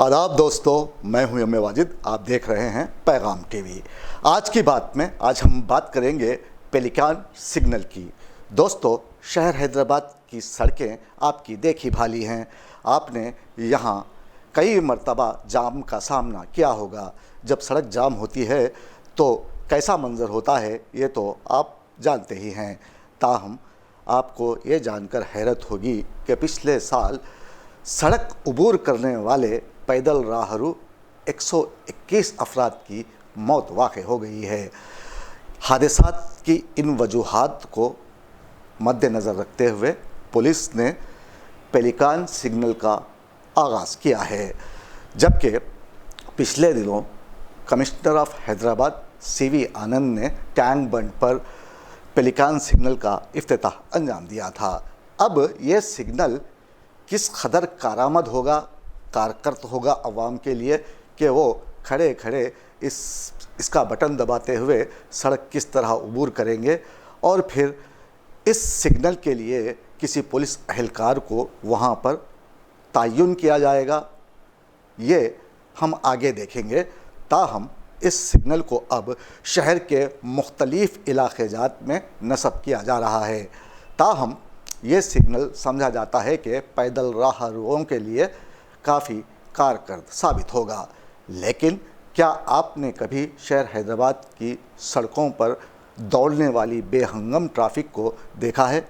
आदाब दोस्तों, मैं हूं एम ए वाजिद। आप देख रहे हैं पैगाम टीवी। आज की बात में हम बात करेंगे पेलिकान सिग्नल की। दोस्तों, शहर हैदराबाद की सड़कें आपकी देखी भाली हैं। आपने यहाँ कई मर्तबा जाम का सामना किया होगा। जब सड़क जाम होती है तो कैसा मंजर होता है ये तो आप जानते ही हैं। ताहम आपको ये जानकर हैरत होगी कि पिछले साल सड़क उबूर करने वाले पैदल राहरू 121 अफराद की मौत वाक़ हो गई है। हादसात की इन वजूहात को मद्देनज़र रखते हुए पुलिस ने पेलिकान सिग्नल का आगाज़ किया है, जबकि पिछले दिनों कमिश्नर ऑफ हैदराबाद CV आनंद ने टैंक बंड पर पेलिकान सिग्नल का इफ्तिताह अंजाम दिया था। अब ये सिग्नल किस कदर कारआमद होगा, कारकर्द होगा अवाम के लिए कि वो खड़े खड़े इसका बटन दबाते हुए सड़क किस तरह उबूर करेंगे और फिर इस सिग्नल के लिए किसी पुलिस अहलकार को वहाँ पर तयन किया जाएगा, ये हम आगे देखेंगे। ताहम इस सिग्नल को अब शहर के मुख्तलिफ इलाक़े जात में नस्ब किया जा रहा है। ताहम ये सिग्नल समझा जाता है कि पैदल राहरुओं के लिए काफ़ी कारगर साबित होगा। लेकिन क्या आपने कभी शहर हैदराबाद की सड़कों पर दौड़ने वाली बेहंगम ट्रैफिक को देखा है,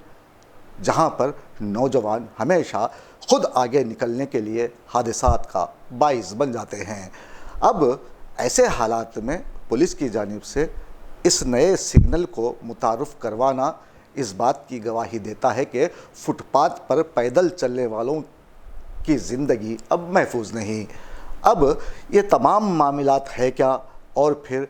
जहां पर नौजवान हमेशा खुद आगे निकलने के लिए हादसात का बाइस बन जाते हैं। अब ऐसे हालात में पुलिस की जानिब से इस नए सिग्नल को मुतारुफ़ करवाना इस बात की गवाही देता है कि फुटपाथ पर पैदल चलने वालों की ज़िंदगी अब महफूज नहीं। अब ये तमाम मामलात है क्या, और फिर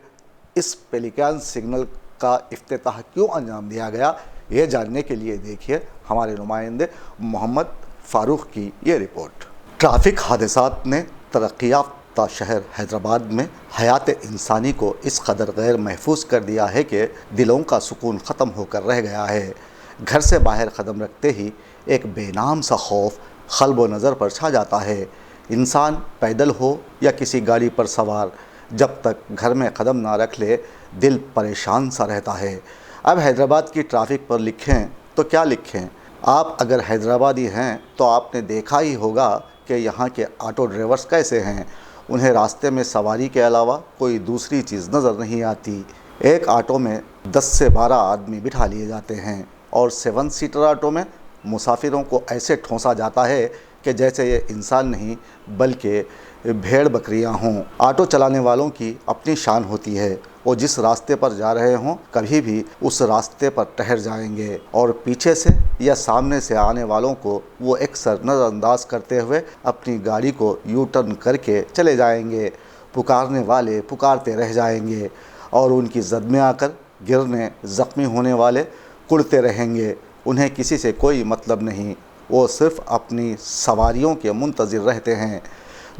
इस पेलिकान सिग्नल का इफ्तिताह क्यों अंजाम दिया गया, ये जानने के लिए देखिए हमारे नुमाइंदे मोहम्मद फ़ारूक की ये रिपोर्ट। ट्रैफिक हादसात ने तरक्याफ्ता शहर हैदराबाद में हयात इंसानी को इस कदर गैर महफूज कर दिया है कि दिलों का सुकून ख़त्म होकर रह गया है। घर से बाहर कदम रखते ही एक बेनाम सा खौफ क़ल्ब व नज़र पर छा जाता है। इंसान पैदल हो या किसी गाड़ी पर सवार, जब तक घर में कदम ना रख ले दिल परेशान सा रहता है। अब हैदराबाद की ट्रैफिक पर लिखें तो क्या लिखें। आप अगर हैदराबादी हैं तो आपने देखा ही होगा कि यहाँ के ऑटो ड्राइवर्स कैसे हैं। उन्हें रास्ते में सवारी के अलावा कोई दूसरी चीज़ नज़र नहीं आती। एक ऑटो में 10 से 12 आदमी बिठा लिए जाते हैं और 7 सीटर ऑटो में मुसाफिरों को ऐसे ठोंसा जाता है कि जैसे ये इंसान नहीं बल्कि भेड़ बकरियां हों। ऑटो चलाने वालों की अपनी शान होती है। वो जिस रास्ते पर जा रहे हों कभी भी उस रास्ते पर ठहर जाएंगे और पीछे से या सामने से आने वालों को वो अक्सर नज़रअंदाज करते हुए अपनी गाड़ी को यू टर्न करके चले जाएंगे। पुकारने वाले पुकारते रह जाएंगे और उनकी जद में आकर गिरने ज़ख्मी होने वाले कुड़ते रहेंगे। उन्हें किसी से कोई मतलब नहीं, वो सिर्फ़ अपनी सवारियों के मुंतज़िर रहते हैं।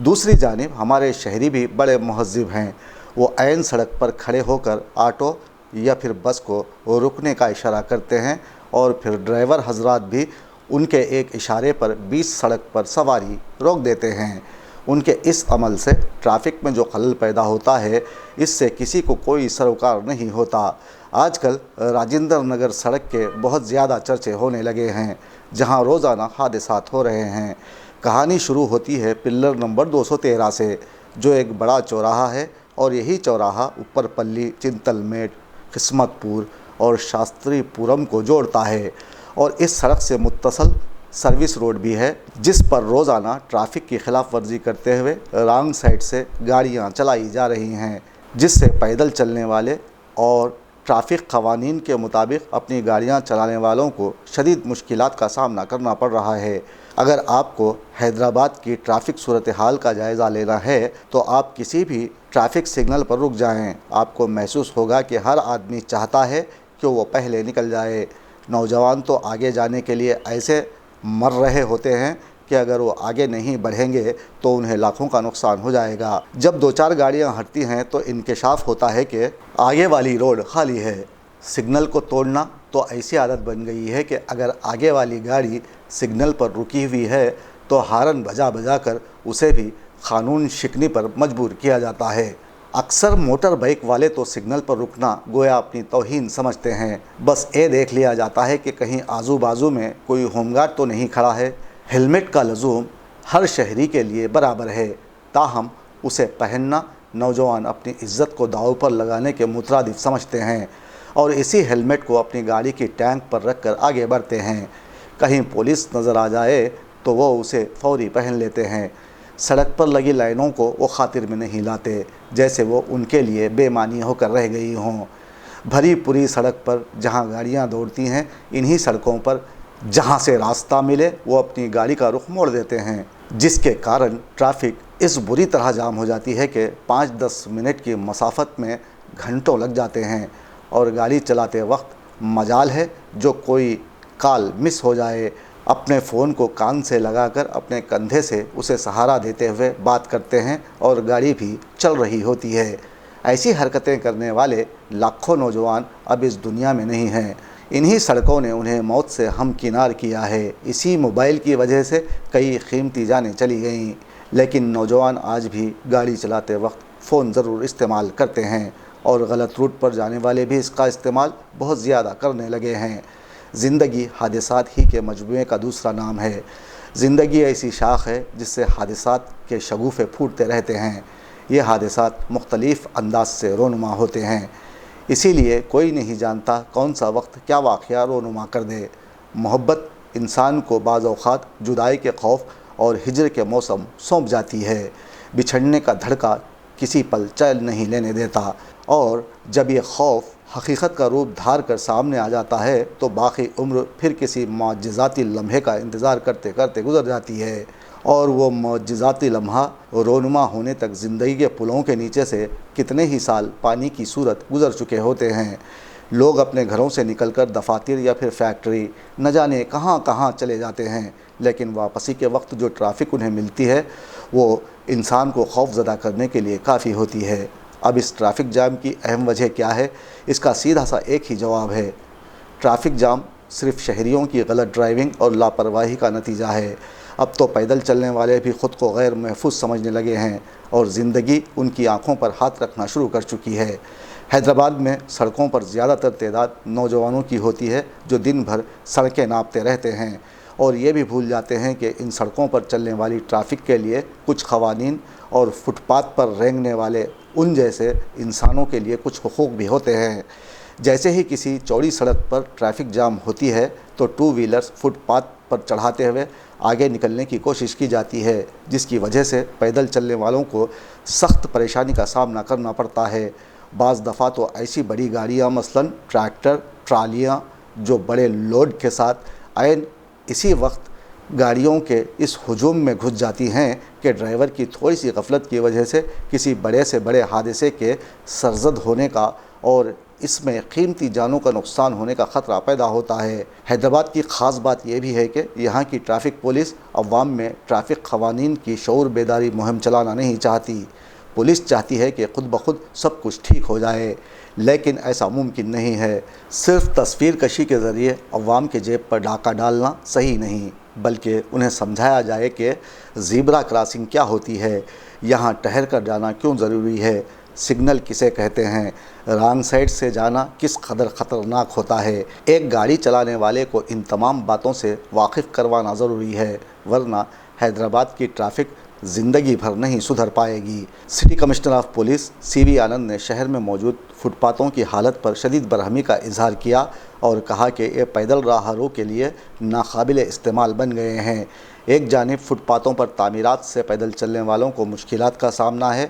दूसरी जानिब हमारे शहरी भी बड़े महज़्ज़िब हैं। वो ऐन सड़क पर खड़े होकर ऑटो या फिर बस को रुकने का इशारा करते हैं और फिर ड्राइवर हजरात भी उनके एक इशारे पर 20 सड़क पर सवारी रोक देते हैं। उनके इस अमल से ट्रैफिक में जो खलल पैदा होता है, इससे किसी को कोई सरोकार नहीं होता। आजकल राजेंद्र नगर सड़क के बहुत ज़्यादा चर्चे होने लगे हैं, जहां रोज़ाना हादसात हो रहे हैं। कहानी शुरू होती है पिल्लर नंबर 213 से, जो एक बड़ा चौराहा है और यही चौराहा ऊपरपल्ली, चिंतलमेट, किस्मतपुर और शास्त्रीपुरम को जोड़ता है। और इस सड़क से मुत्तसल सर्विस रोड भी है, जिस पर रोज़ाना ट्रैफिक की खिलाफ वर्जी करते हुए रॉन्ग साइड से गाड़ियां चलाई जा रही हैं, जिससे पैदल चलने वाले और ट्रैफिक क़वानीन के मुताबिक अपनी गाड़ियां चलाने वालों को शदीद मुश्किलात का सामना करना पड़ रहा है। अगर आपको हैदराबाद की ट्रैफिक सूरत हाल का जायज़ा लेना है तो आप किसी भी ट्रैफिक सिग्नल पर रुक जाएं। आपको महसूस होगा कि हर आदमी चाहता है कि वो पहले निकल जाए। नौजवान तो आगे जाने के लिए ऐसे मर रहे होते हैं कि अगर वो आगे नहीं बढ़ेंगे तो उन्हें लाखों का नुकसान हो जाएगा। जब 2-4 गाड़ियां हटती हैं तो इंकशाफ होता है कि आगे वाली रोड खाली है। सिग्नल को तोड़ना तो ऐसी आदत बन गई है कि अगर आगे वाली गाड़ी सिग्नल पर रुकी हुई है तो हारन बजा बजा कर उसे भी قانون شکنی پر مجبور کیا جاتا ہے۔ اکثر موٹر بائیک والے تو سگنل پر رکنا گویا اپنی توہین سمجھتے ہیں، بس یہ دیکھ لیا جاتا ہے کہ کہیں آزو بازو میں کوئی ہوم گارڈ تو نہیں کھڑا ہے۔ ہیلمٹ کا لزوم ہر شہری کے لیے برابر ہے، تاہم اسے پہننا نوجوان اپنی عزت کو داؤ پر لگانے کے مترادف سمجھتے ہیں اور اسی ہیلمٹ کو اپنی گاڑی کی ٹینک پر رکھ کر آگے بڑھتے ہیں۔ کہیں پولیس نظر آ جائے تو وہ اسے فوری پہن لیتے ہیں۔ سڑک پر لگی لائنوں کو وہ خاطر میں نہیں لاتے، جیسے وہ ان کے لیے بے معنی ہو کر رہ گئی ہوں۔ بھری پوری سڑک پر جہاں گاڑیاں دوڑتی ہیں، انہی سڑکوں پر جہاں سے راستہ ملے وہ اپنی گاڑی کا رخ موڑ دیتے ہیں، جس کے کارن ٹریفک اس بری طرح جام ہو جاتی ہے کہ 5-10 منٹ کی مسافت میں گھنٹوں لگ جاتے ہیں، اور گاڑی چلاتے وقت مجال ہے جو کوئی کال مس ہو جائے اپنے فون کو کان سے لگا کر اپنے کندھے سے اسے سہارا دیتے ہوئے بات کرتے ہیں اور گاڑی بھی چل رہی ہوتی ہے۔ ایسی حرکتیں کرنے والے لاکھوں نوجوان اب اس دنیا میں نہیں ہیں۔ انہی سڑکوں نے انہیں موت سے ہمکنار کیا ہے۔ اسی موبائل کی وجہ سے کئی قیمتی جانیں چلی گئیں، لیکن نوجوان آج بھی گاڑی چلاتے وقت فون ضرور استعمال کرتے ہیں، اور غلط روٹ پر جانے والے بھی اس کا استعمال بہت زیادہ کرنے لگے ہیں۔ زندگی حادثات ہی کے مجموعے کا دوسرا نام ہے۔ زندگی ایسی شاخ ہے جس سے حادثات کے شگوفے پھوٹتے رہتے ہیں۔ یہ حادثات مختلف انداز سے رونما ہوتے ہیں، اسی لیے کوئی نہیں جانتا کون سا وقت کیا واقعہ رونما کر دے۔ محبت انسان کو بعض اوقات جدائی کے خوف اور ہجر کے موسم سونپ جاتی ہے۔ بچھڑنے کا دھڑکا کسی پل چین نہیں لینے دیتا، اور جب یہ خوف حقیقت کا روپ دھار کر سامنے آ جاتا ہے تو باقی عمر پھر کسی معجزاتی لمحے کا انتظار کرتے کرتے گزر جاتی ہے، اور وہ معجزاتی لمحہ رونما ہونے تک زندگی کے پلوں کے نیچے سے کتنے ہی سال پانی کی صورت گزر چکے ہوتے ہیں۔ لوگ اپنے گھروں سے نکل کر دفاتر یا پھر فیکٹری نہ جانے کہاں کہاں چلے جاتے ہیں، لیکن واپسی کے وقت جو ٹریفک انہیں ملتی ہے وہ انسان کو خوف زدہ کرنے کے لیے کافی ہوتی ہے۔ اب اس ٹریفک جام کی اہم وجہ کیا ہے؟ اس کا سیدھا سا ایک ہی جواب ہے۔ ٹریفک جام صرف شہریوں کی غلط ڈرائیونگ اور لاپرواہی کا نتیجہ ہے۔ اب تو پیدل چلنے والے بھی خود کو غیر محفوظ سمجھنے لگے ہیں، اور زندگی ان کی آنکھوں پر ہاتھ رکھنا شروع کر چکی ہے۔ حیدرآباد میں سڑکوں پر زیادہ تر تعداد نوجوانوں کی ہوتی ہے جو دن بھر سڑکیں ناپتے رہتے ہیں، اور یہ بھی بھول جاتے ہیں کہ ان سڑکوں پر چلنے والی ٹریفک کے لیے کچھ قوانین اور فٹ پاتھ پر رینگنے والے ان جیسے انسانوں کے لیے کچھ حقوق بھی ہوتے ہیں۔ جیسے ہی کسی چوڑی سڑک پر ٹریفک جام ہوتی ہے تو 2 ویلرز فٹ پاتھ پر چڑھاتے ہوئے آگے نکلنے کی کوشش کی جاتی ہے، جس کی وجہ سے پیدل چلنے والوں کو سخت پریشانی کا سامنا کرنا پڑتا ہے۔ بعض دفعہ تو ایسی بڑی گاڑیاں مثلاً ٹریکٹر، ٹرالیاں جو بڑے لوڈ کے ساتھ عین اسی وقت گاڑیوں کے اس ہجوم میں گھس جاتی ہیں کہ ڈرائیور کی تھوڑی سی غفلت کی وجہ سے کسی بڑے سے بڑے حادثے کے سرزد ہونے کا اور اس میں قیمتی جانوں کا نقصان ہونے کا خطرہ پیدا ہوتا ہے۔ حیدرآباد کی خاص بات یہ بھی ہے کہ یہاں کی ٹریفک پولیس عوام میں ٹریفک قوانین کی شعور بیداری مہم چلانا نہیں چاہتی۔ پولیس چاہتی ہے کہ خود بخود سب کچھ ٹھیک ہو جائے، لیکن ایسا ممکن نہیں ہے۔ صرف تصویر کشی کے ذریعے عوام کے جیب پر ڈاکہ ڈالنا صحیح نہیں، بلکہ انہیں سمجھایا جائے کہ زیبرا کراسنگ کیا ہوتی ہے، یہاں ٹھہر کر جانا کیوں ضروری ہے، سگنل کسے کہتے ہیں، رانگ سائڈ سے جانا کس قدر خطرناک ہوتا ہے۔ ایک گاڑی چلانے والے کو ان تمام باتوں سے واقف کروانا ضروری ہے، ورنہ حیدرآباد کی ٹریفک زندگی بھر نہیں سدھر پائے گی۔ سٹی کمشنر آف پولیس سی وی آنند نے شہر میں موجود فٹ پاتھوں کی حالت پر شدید برہمی کا اظہار کیا اور کہا کہ یہ پیدل راہروں کے لیے ناقابل استعمال بن گئے ہیں۔ ایک جانب فٹ پاتھوں پر تعمیرات سے پیدل چلنے والوں کو مشکلات کا سامنا ہے،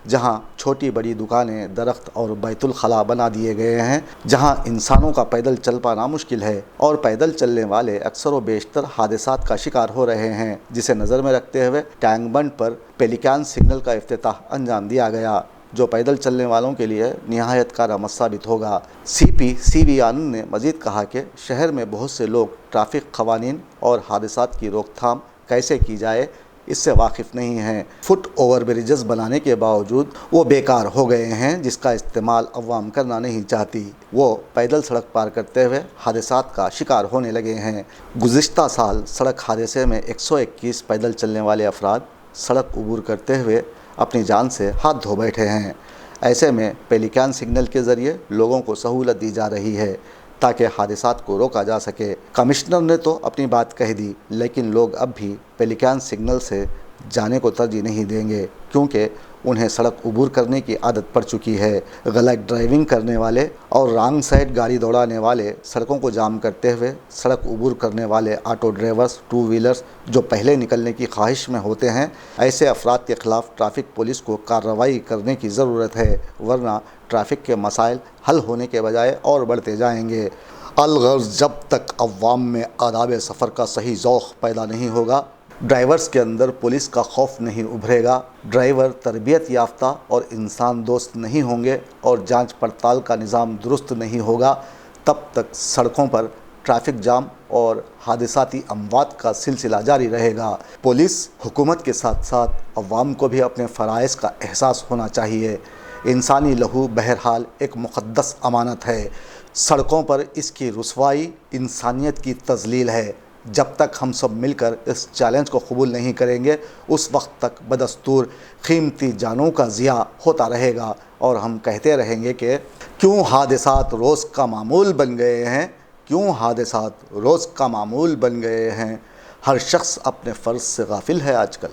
جہاں چھوٹی بڑی دکانیں، درخت اور بیت الخلاء بنا دیے گئے ہیں، جہاں انسانوں کا پیدل چل پانا مشکل ہے، اور پیدل چلنے والے اکثر و بیشتر حادثات کا شکار ہو رہے ہیں، جسے نظر میں رکھتے ہوئے ٹینک بنڈ پر پیلیکان سگنل کا افتتاح انجام دیا گیا، جو پیدل چلنے والوں کے لیے نہایت کارآمد ثابت ہوگا۔ سی پی سی وی آنند نے مزید کہا کہ شہر میں بہت سے لوگ ٹریفک قوانین اور حادثات کی روک تھام کیسے کی جائے اس سے واقف نہیں ہیں۔ فٹ اوور بریجز بنانے کے باوجود وہ بیکار ہو گئے ہیں، جس کا استعمال عوام کرنا نہیں چاہتی۔ وہ پیدل سڑک پار کرتے ہوئے حادثات کا شکار ہونے لگے ہیں۔ گزشتہ سال سڑک حادثے میں 121 پیدل چلنے والے افراد सड़क अबूर करते हुए अपनी जान से हाथ धो बैठे हैं। ऐसे में पेलिकान सिग्नल के ज़रिए लोगों को सहूलत दी जा रही है ताकि हादसात को रोका जा सके। कमिश्नर ने तो अपनी बात कह दी, लेकिन लोग अब भी पेलिकान सिग्नल से जाने को तरजीह नहीं देंगे क्योंकि उन्हें सड़क अबूर करने की आदत पड़ चुकी है। गलत ड्राइविंग करने वाले और रॉन्ग साइड गाड़ी दौड़ाने वाले, सड़कों को जाम करते हुए सड़क अबूर करने वाले ऑटो ड्राइवर्स, टू व्हीलर्स जो पहले निकलने की ख्वाहिश में होते हैं, ऐसे अफराद के ख़िलाफ़ ट्रैफिक पुलिस को कार्रवाई करने की ज़रूरत है, वरना ट्रैफिक के मसाइल हल होने के बजाय और बढ़ते जाएंगे। अलगर्ज़ जब तक अवाम में आदाब सफ़र का सही ज़ौक़ पैदा नहीं होगा, ड्राइवर्स के अंदर पुलिस का खौफ नहीं उभरेगा, ड्राइवर तरबियत याफ्ता और इंसान दोस्त नहीं होंगे और जांच पड़ताल का निज़ाम दुरुस्त नहीं होगा, तब तक सड़कों पर ट्रैफिक जाम और हादसाती अमवात का सिलसिला जारी रहेगा। पुलिस हुकूमत के साथ साथ अवाम को भी अपने फ़राइज़ का एहसास होना चाहिए। इंसानी लहू बहरहाल एक मुक़द्दस अमानत है। सड़कों पर इसकी रुसवाई इंसानियत की तज़लील है। जब तक हम सब मिलकर इस चैलेंज को कबूल नहीं करेंगे, उस वक्त तक बदस्तूर कीमती जानों का ज़िया होता रहेगा और हम कहते रहेंगे कि क्यों हादसात रोज़ का मामूल बन गए हैं, क्यों हादसात रोज़ का मामूल बन गए हैं। हर शख्स अपने फ़र्ज़ से गाफिल है आजकल।